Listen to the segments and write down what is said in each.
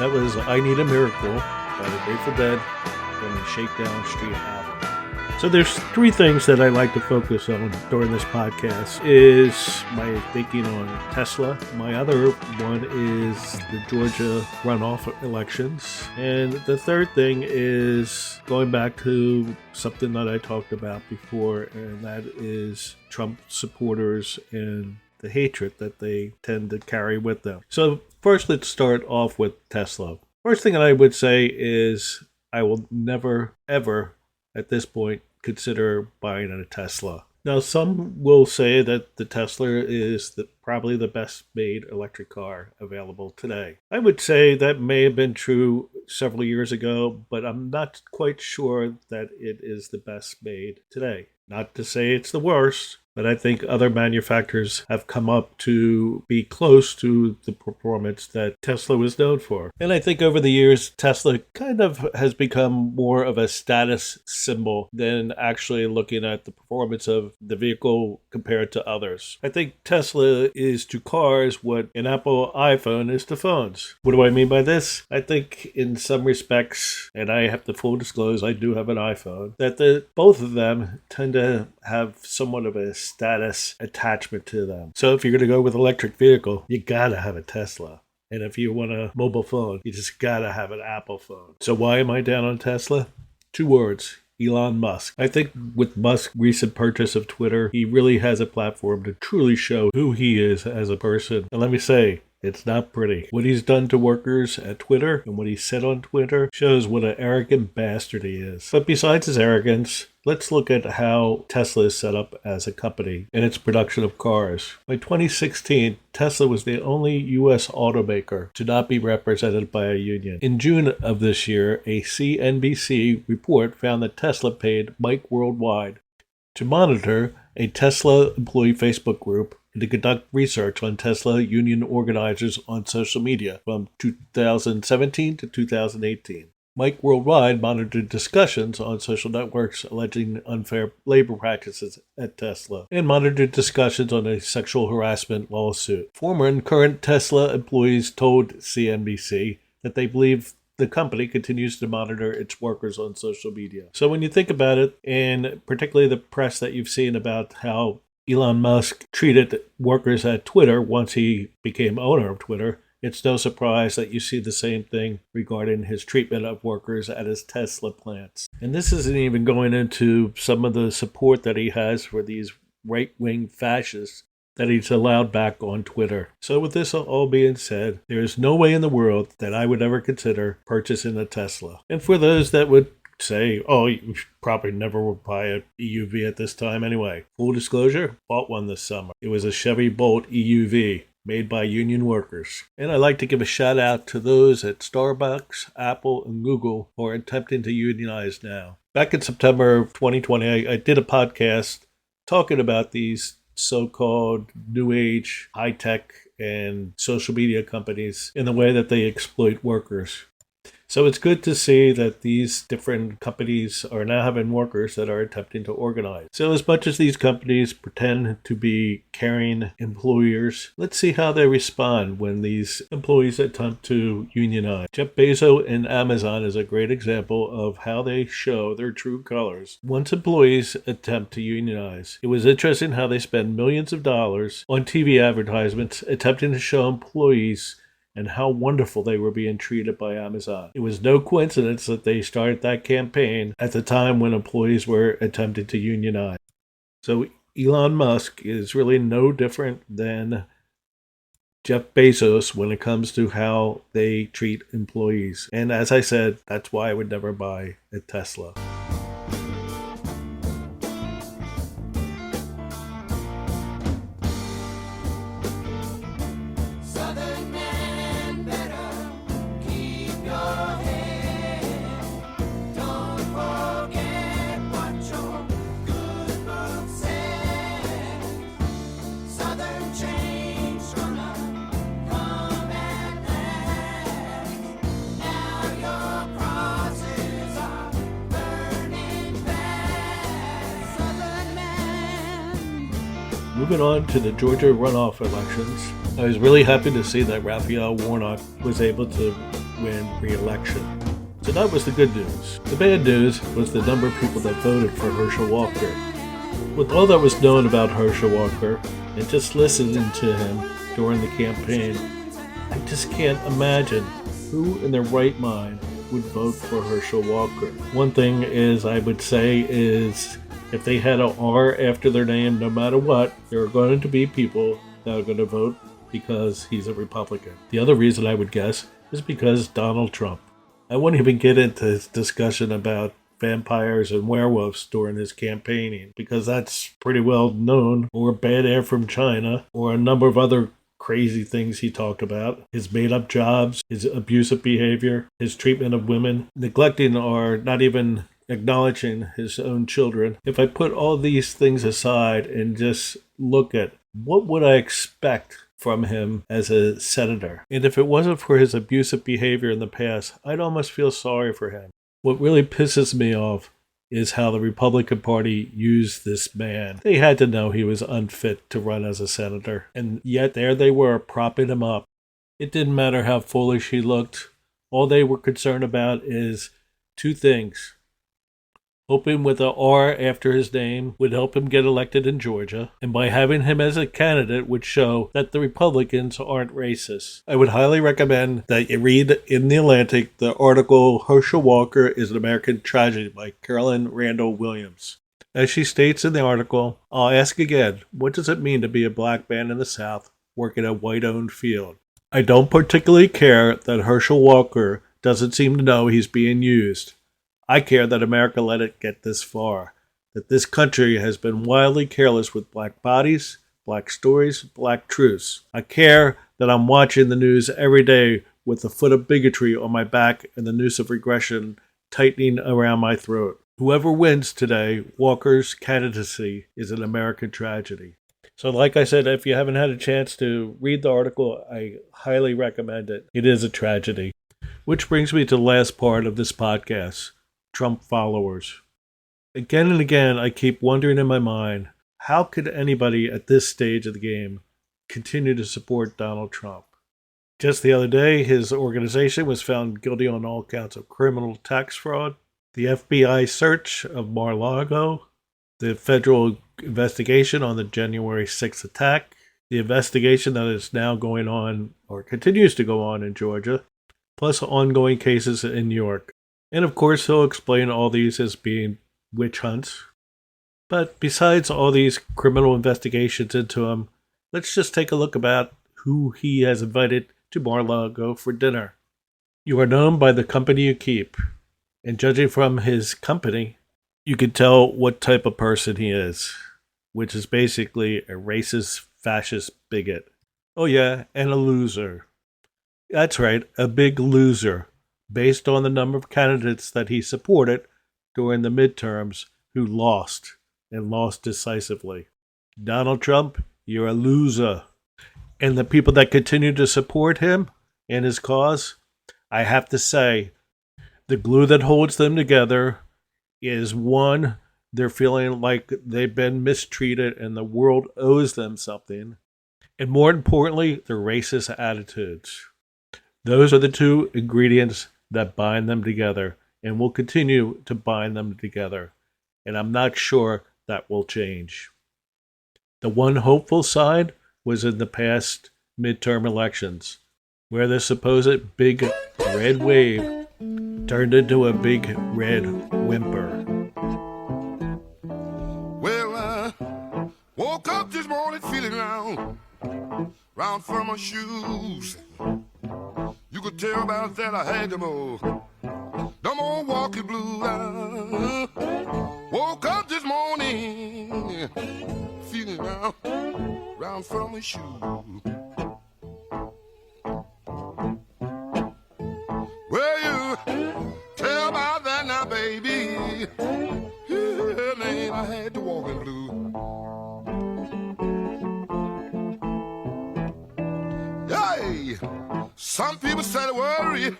That was I Need a Miracle by the Grateful Dead from the Shakedown Street album. So there's three things that I like to focus on during this podcast. Is my thinking on Tesla. My other one is the Georgia runoff elections. And the third thing is going back to something that I talked about before, and that is Trump supporters and the hatred that they tend to carry with them. So first, let's start off with Tesla. First thing that I would say is I will never, ever, at this point, consider buying a Tesla. Now, some will say that the Tesla is probably the best made electric car available today. I would say that may have been true several years ago, but I'm not quite sure that it is the best made today. Not to say it's the worst, but I think other manufacturers have come up to be close to the performance that Tesla was known for. And I think over the years, Tesla kind of has become more of a status symbol than actually looking at the performance of the vehicle compared to others. I think Tesla is to cars what an Apple iPhone is to phones. What do I mean by this? I think in some respects, and I have to full disclose, I do have an iPhone, that both of them tend to have somewhat of a status attachment to them. So if you're going to go with electric vehicle, you gotta have a Tesla. And if you want a mobile phone, you just gotta have an Apple phone. So why am I down on Tesla? 2 words. Elon Musk. I think with Musk's recent purchase of Twitter, he really has a platform to truly show who he is as a person. And let me say, it's not pretty. What he's done to workers at Twitter and what he said on Twitter shows what an arrogant bastard he is. But besides his arrogance, let's look at how Tesla is set up as a company and its production of cars. By 2016, Tesla was the only U.S. automaker to not be represented by a union. In June of this year, a CNBC report found that Tesla paid Mike Worldwide to monitor a Tesla employee Facebook group and to conduct research on Tesla union organizers on social media from 2017 to 2018. Mike Worldwide monitored discussions on social networks alleging unfair labor practices at Tesla and monitored discussions on a sexual harassment lawsuit. Former and current Tesla employees told CNBC that they believe the company continues to monitor its workers on social media. So when you think about it, and particularly the press that you've seen about how Elon Musk treated workers at Twitter once he became owner of Twitter, it's no surprise that you see the same thing regarding his treatment of workers at his Tesla plants. And this isn't even going into some of the support that he has for these right-wing fascists that he's allowed back on Twitter. So with this all being said, there is no way in the world that I would ever consider purchasing a Tesla. And for those that would say, oh, you probably never will buy an EUV at this time anyway. Full disclosure, bought one this summer. It was a Chevy Bolt EUV made by union workers. And I'd like to give a shout out to those at Starbucks, Apple, and Google who are attempting to unionize now. Back in September of 2020, I did a podcast talking about these so-called new age, high-tech, and social media companies in the way that they exploit workers. So it's good to see that these different companies are now having workers that are attempting to organize. So as much as these companies pretend to be caring employers, let's see how they respond when these employees attempt to unionize. Jeff Bezos and Amazon is a great example of how they show their true colors once employees attempt to unionize. It was interesting how they spend millions of dollars on TV advertisements attempting to show employees and how wonderful they were being treated by Amazon. It was no coincidence that they started that campaign at the time when employees were attempting to unionize. So Elon Musk is really no different than Jeff Bezos when it comes to how they treat employees. And as I said, that's why I would never buy a Tesla. Moving on to the Georgia runoff elections, I was really happy to see that Raphael Warnock was able to win re-election. So that was the good news. The bad news was the number of people that voted for Herschel Walker. With all that was known about Herschel Walker, and just listening to him during the campaign, I just can't imagine who in their right mind would vote for Herschel Walker. One thing is I would say is if they had an R after their name, no matter what, there are going to be people that are going to vote because he's a Republican. The other reason I would guess is because Donald Trump. I won't even get into his discussion about vampires and werewolves during his campaigning because that's pretty well known, or bad air from China, or a number of other crazy things he talked about. His made-up jobs, his abusive behavior, his treatment of women, neglecting or not even acknowledging his own children. If I put all these things aside and just look at what would I expect from him as a senator, and if it wasn't for his abusive behavior in the past, I'd almost feel sorry for him. What really pisses me off is how the Republican Party used this man. They had to know he was unfit to run as a senator, and yet there they were propping him up. It didn't matter how foolish he looked. All they were concerned about is two things. Hoping with an R after his name would help him get elected in Georgia, and by having him as a candidate would show that the Republicans aren't racist. I would highly recommend that you read in The Atlantic the article Herschel Walker is an American Tragedy by Carolyn Randall Williams. As she states in the article, I'll ask again, what does it mean to be a black man in the South working a white-owned field? I don't particularly care that Herschel Walker doesn't seem to know he's being used. I care that America let it get this far, that this country has been wildly careless with black bodies, black stories, black truths. I care that I'm watching the news every day with the foot of bigotry on my back and the noose of regression tightening around my throat. Whoever wins today, Walker's candidacy is an American tragedy. So like I said, if you haven't had a chance to read the article, I highly recommend it. It is a tragedy. Which brings me to the last part of this podcast. Trump followers. Again and again, I keep wondering in my mind, how could anybody at this stage of the game continue to support Donald Trump? Just the other day, his organization was found guilty on all counts of criminal tax fraud, the FBI search of Mar-a-Lago, the federal investigation on the January 6th attack, the investigation that is now going on, or continues to go on in Georgia, plus ongoing cases in New York. And of course, he'll explain all these as being witch hunts. But besides all these criminal investigations into him, let's just take a look about who he has invited to Mar-a-Lago for dinner. You are known by the company you keep. And judging from his company, you can tell what type of person he is, which is basically a racist, fascist bigot. Oh yeah, and a loser. That's right, a big loser. Based on the number of candidates that he supported during the midterms who lost, and lost decisively. Donald Trump, you're a loser. And the people that continue to support him and his cause, I have to say, the glue that holds them together is one, they're feeling like they've been mistreated and the world owes them something. And more importantly, their racist attitudes. Those are the two ingredients that bind them together and will continue to bind them together. And I'm not sure that will change. The one hopeful side was in the past midterm elections, where the supposed big red wave turned into a big red whimper. Well, I woke up this morning feeling round from my shoes. You could tell about that I had them old walking blues. Woke up this morning feeling round from my shoes. Well, you tell about that now, baby. Yeah, man, I had the walking blues. Hey, some people say to worry.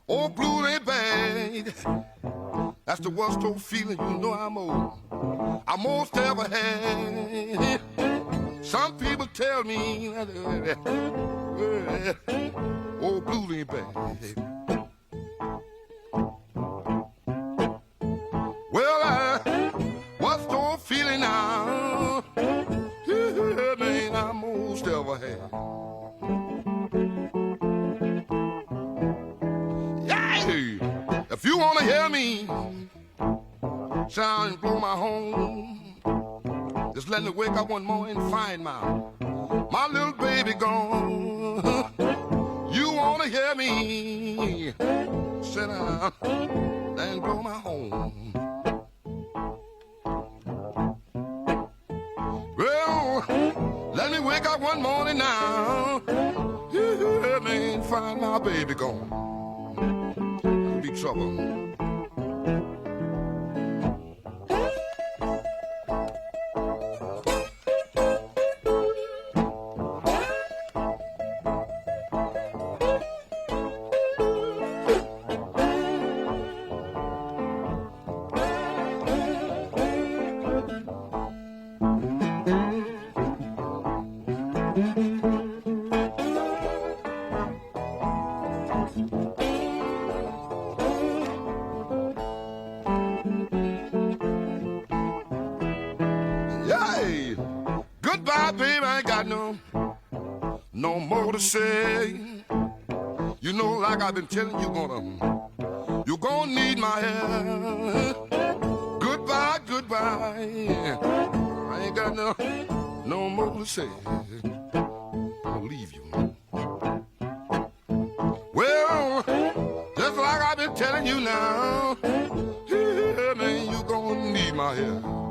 Oh, blue ain't bad. That's the worst old feeling, you know I'm most ever had. Some people tell me that oh, blues ain't bad. Well, I was so feeling now, man, I most ever had. Yay! If you wanna hear me sound and blow my horn, just let me wake up one morning and find my little baby gone. You wanna hear me sit down and blow my horn. Well, let me wake up one morning now, man, find my baby gone. That'll be trouble. Yay! Goodbye, baby, I ain't got no more to say. You know, like I've been telling you, you're gonna need my help. Goodbye, goodbye. I ain't got no more to say. I'll leave you. Well, just like I've been telling you now, man, you're gonna need my help.